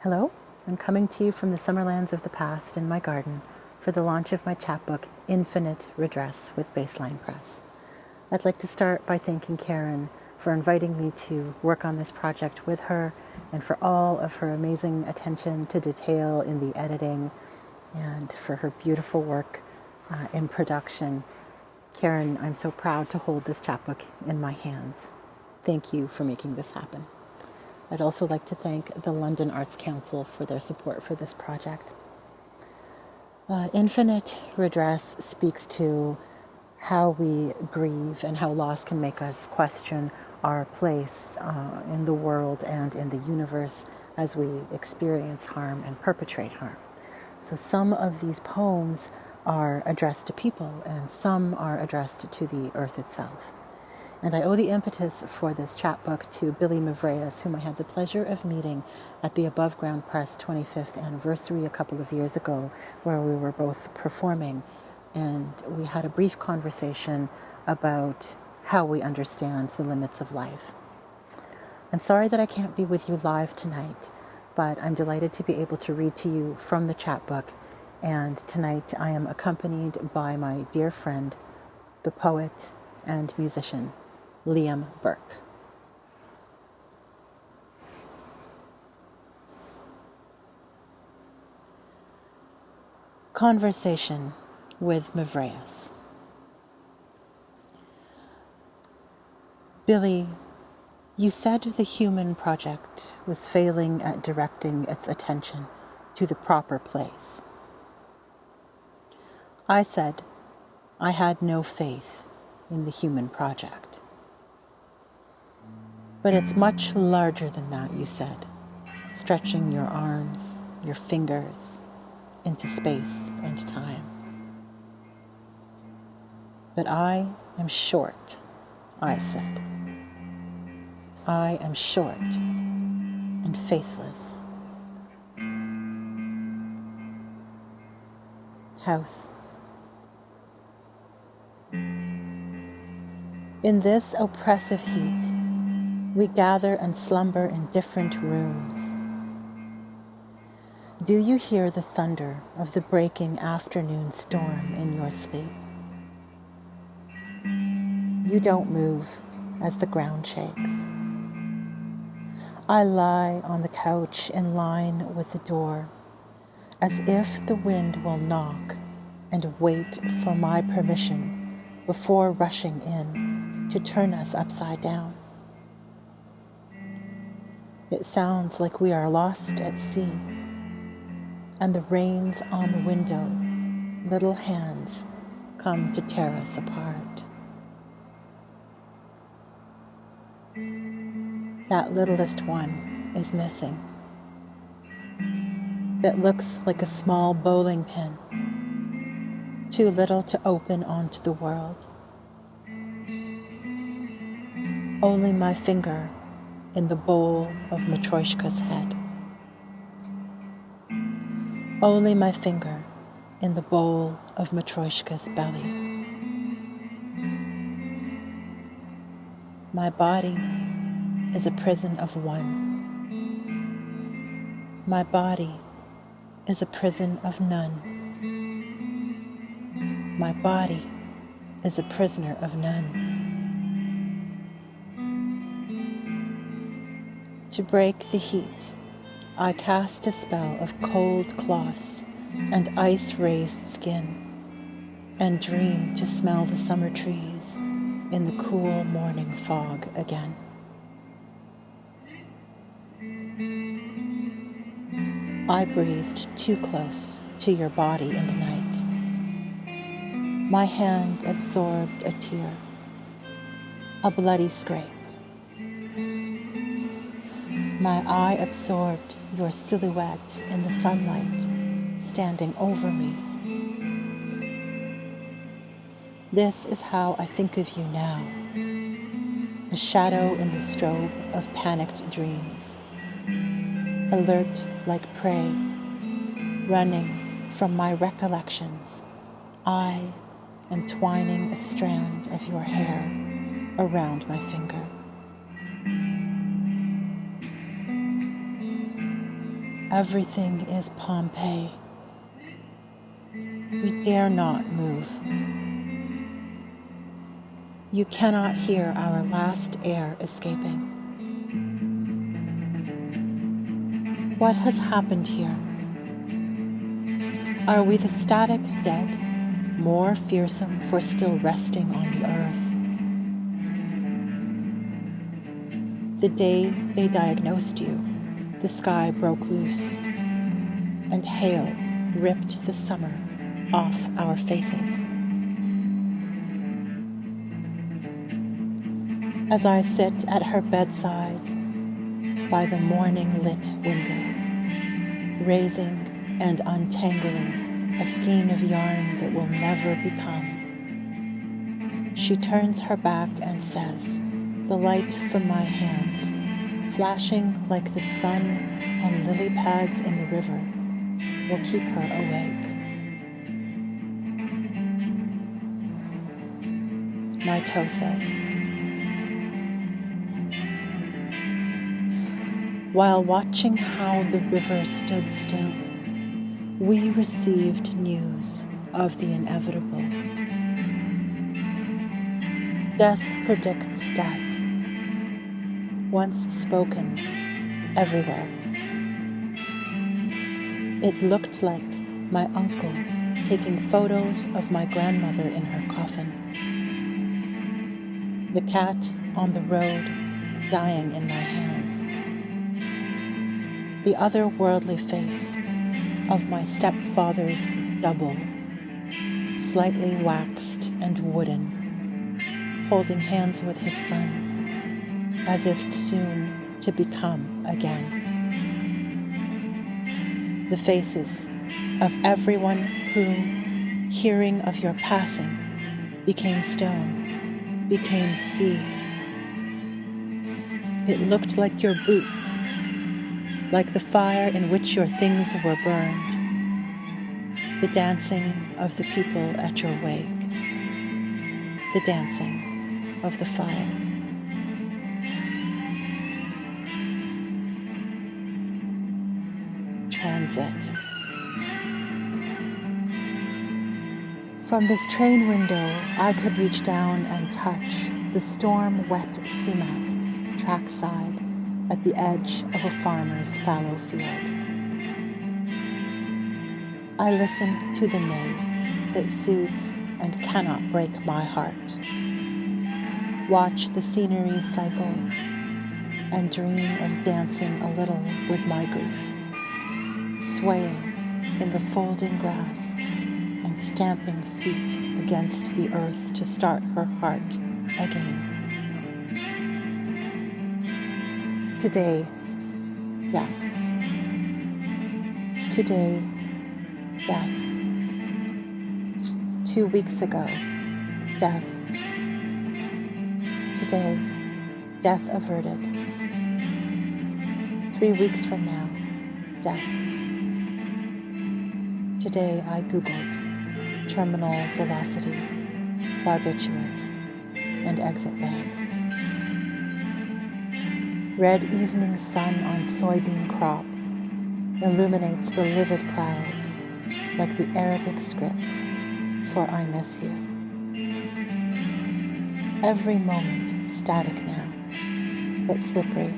Hello, I'm coming to you from the summerlands of the past in my garden for the launch of my chapbook, Infinite Redress with Baseline Press. I'd like to start by thanking Karen for inviting me to work on this project with her and for all of her amazing attention to detail in the editing and for her beautiful work in production. Karen, I'm so proud to hold this chapbook in my hands. Thank you for making this happen. I'd also like to thank the London Arts Council for their support for this project. Infinite Redress speaks to how we grieve and how loss can make us question our place in the world and in the universe as we experience harm and perpetrate harm. So some of these poems are addressed to people and some are addressed to the earth itself. And I owe the impetus for this chapbook to Billy Mavreas, whom I had the pleasure of meeting at the Above Ground Press 25th anniversary a couple of years ago, where we were both performing. And we had a brief conversation about how we understand the limits of life. I'm sorry that I can't be with you live tonight, but I'm delighted to be able to read to you from the chapbook. And tonight I am accompanied by my dear friend, the poet and musician, Liam Burke. Conversation with Mavreas. Billy, you said the human project was failing at directing its attention to the proper place. I said I had no faith in the human project. But it's much larger than that, you said, stretching your arms, your fingers, into space and time. But I am short, I said. I am short and faithless. House. In this oppressive heat, we gather and slumber in different rooms. Do you hear the thunder of the breaking afternoon storm in your sleep? You don't move as the ground shakes. I lie on the couch in line with the door, as if the wind will knock and wait for my permission before rushing in to turn us upside down. It sounds like we are lost at sea, and the rains on the window, little hands come to tear us apart. That littlest one is missing. That looks like a small bowling pin, too little to open onto the world. Only my finger in the bowl of Matryoshka's head. Only my finger in the bowl of Matryoshka's belly. My body is a prison of one. My body is a prison of none. My body is a prisoner of none. To break the heat, I cast a spell of cold cloths and ice-raised skin, and dream to smell the summer trees in the cool morning fog again. I breathed too close to your body in the night. My hand absorbed a tear, a bloody scrape. My eye absorbed your silhouette in the sunlight, standing over me. This is how I think of you now, a shadow in the strobe of panicked dreams, alert like prey, running from my recollections. I am twining a strand of your hair around my finger. Everything is Pompeii. We dare not move. You cannot hear our last air escaping. What has happened here? Are we the static dead, more fearsome for still resting on the earth? The day they diagnosed you, the sky broke loose, and hail ripped the summer off our faces. As I sit at her bedside by the morning-lit window, raising and untangling a skein of yarn that will never become, she turns her back and says, the light from my hands, flashing like the sun on lily pads in the river, will keep her awake. My toe says, while watching how the river stood still, we received news of the inevitable. Death predicts death, once spoken everywhere. It looked like my uncle taking photos of my grandmother in her coffin, the cat on the road dying in my hands, the otherworldly face of my stepfather's double, slightly waxed and wooden, holding hands with his son, as if soon to become again. The faces of everyone who, hearing of your passing, became stone, became sea. It looked like your boots, like the fire in which your things were burned, the dancing of the people at your wake, the dancing of the fire. Transit. From this train window, I could reach down and touch the storm-wet sumac trackside at the edge of a farmer's fallow field. I listen to the neigh that soothes and cannot break my heart. Watch the scenery cycle and dream of dancing a little with my grief, swaying in the folding grass and stamping feet against the earth to start her heart again. Today, death. Today, death. 2 weeks ago, death. Today, death averted. 3 weeks from now, death. Today I Googled terminal velocity, barbiturates, and exit bag. Red evening sun on soybean crop illuminates the livid clouds like the Arabic script for I miss you. Every moment static now, but slippery,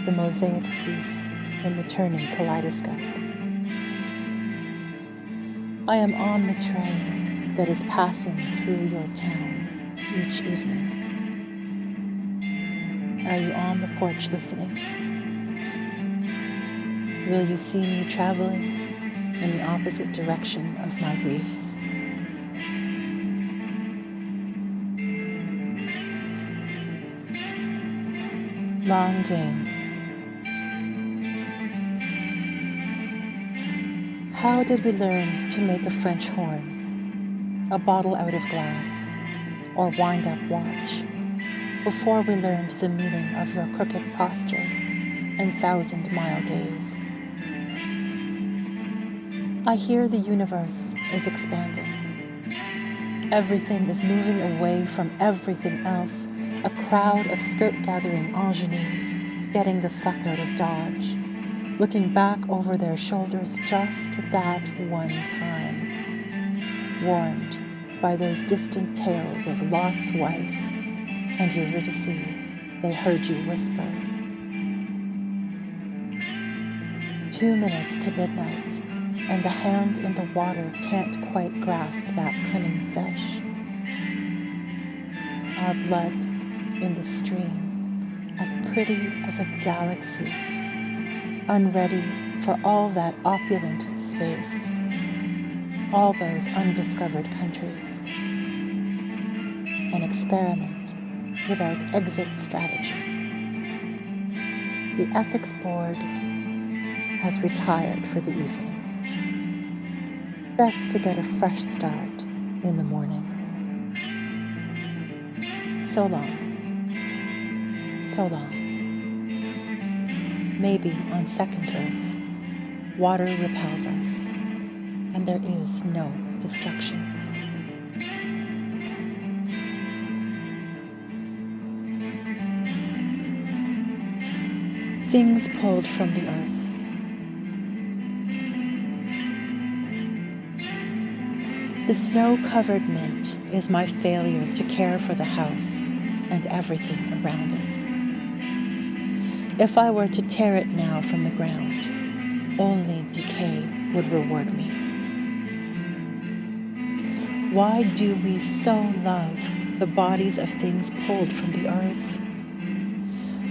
the mosaic piece in the turning kaleidoscope. I am on the train that is passing through your town each evening. Are you on the porch listening? Will you see me traveling in the opposite direction of my griefs? Long game. How did we learn to make a French horn, a bottle out of glass, or wind-up watch, before we learned the meaning of your crooked posture and 1,000-mile gaze? I hear the universe is expanding. Everything is moving away from everything else, a crowd of skirt-gathering ingenues getting the fuck out of Dodge, looking back over their shoulders just that one time, warned by those distant tales of Lot's wife and Eurydice, they heard you whisper. 2 minutes to midnight, and the hand in the water can't quite grasp that cunning fish. Our blood in the stream, as pretty as a galaxy, unready for all that opulent space, all those undiscovered countries. An experiment without exit strategy. The ethics board has retired for the evening. Best to get a fresh start in the morning. So long. So long. Maybe on second Earth, water repels us, and there is no destruction. Things pulled from the earth. The snow-covered mint is my failure to care for the house and everything around it. If I were to tear it now from the ground, only decay would reward me. Why do we so love the bodies of things pulled from the earth?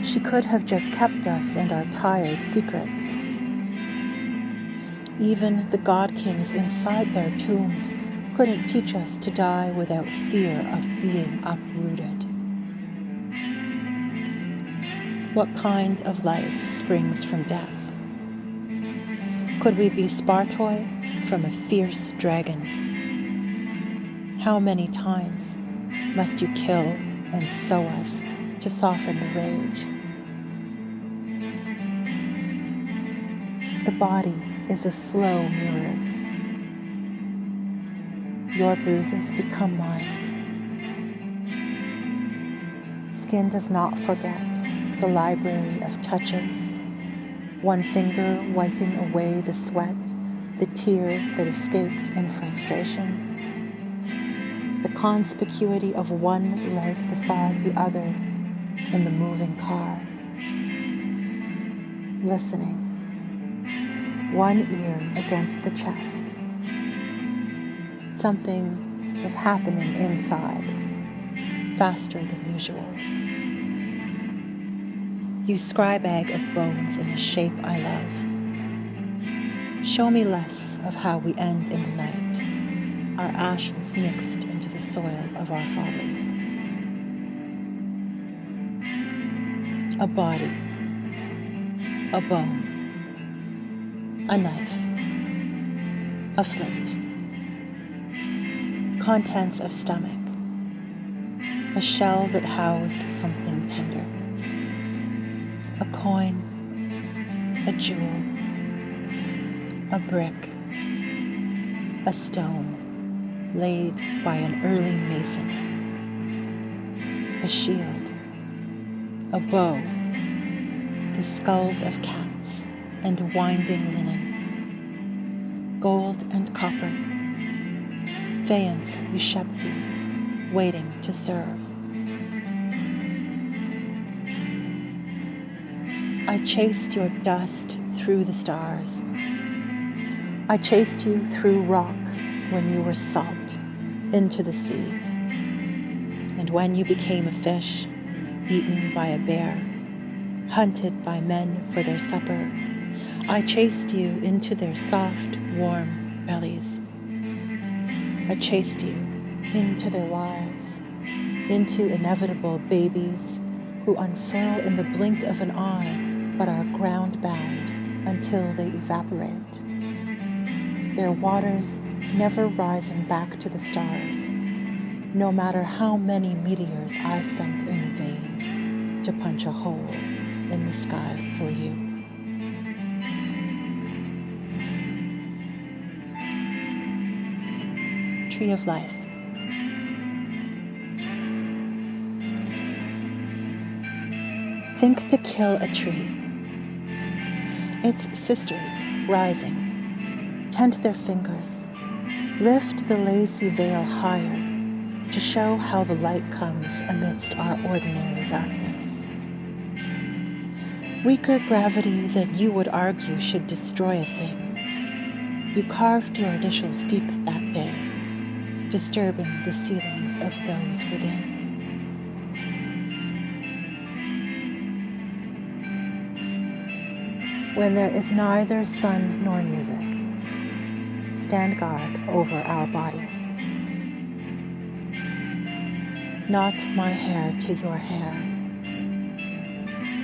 She could have just kept us and our tired secrets. Even the god kings inside their tombs couldn't teach us to die without fear of being uprooted. What kind of life springs from death? Could we be Spartoi from a fierce dragon? How many times must you kill and sow us to soften the rage? The body is a slow mirror. Your bruises become mine. Skin does not forget the library of touches, one finger wiping away the sweat, the tear that escaped in frustration, the conspicuity of one leg beside the other in the moving car. Listening, one ear against the chest. Something is happening inside, faster than usual. You scribag of bones in a shape I love. Show me less of how we end in the night, our ashes mixed into the soil of our fathers. A body, a bone, a knife, a flint, contents of stomach, a shell that housed something tender, a coin, a jewel, a brick, a stone laid by an early mason, a shield, a bow, the skulls of cats and winding linen, gold and copper, faience Ushepti, waiting to serve. I chased your dust through the stars. I chased you through rock when you were salt into the sea. And when you became a fish, eaten by a bear, hunted by men for their supper, I chased you into their soft, warm bellies. I chased you into their wives, into inevitable babies who unfurl in the blink of an eye but are ground-bound until they evaporate. Their waters never rising back to the stars, no matter how many meteors I sent in vain to punch a hole in the sky for you. Tree of Life. Think to kill a tree. Its sisters, rising, tent their fingers, lift the lacy veil higher to show how the light comes amidst our ordinary darkness. Weaker gravity that you would argue should destroy a thing. You carved your initials deep that day, disturbing the ceilings of those within. When there is neither sun nor music, stand guard over our bodies. Knot my hair to your hair.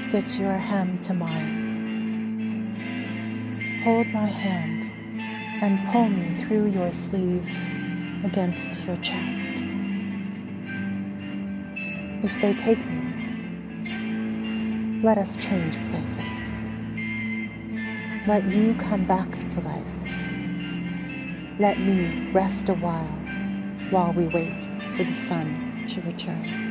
Stitch your hem to mine. Hold my hand and pull me through your sleeve against your chest. If they take me, let us change places. Let you come back to life. Let me rest a while we wait for the sun to return.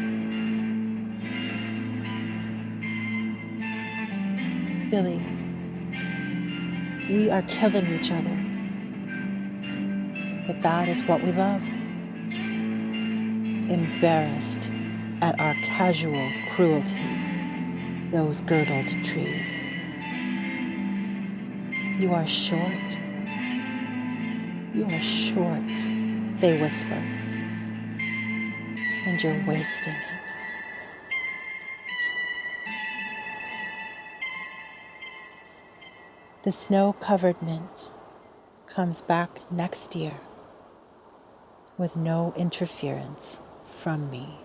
Billy, we are killing each other, but that is what we love. Embarrassed at our casual cruelty, those girdled trees. You are short, they whisper, and you're wasting it. The snow-covered mint comes back next year with no interference from me.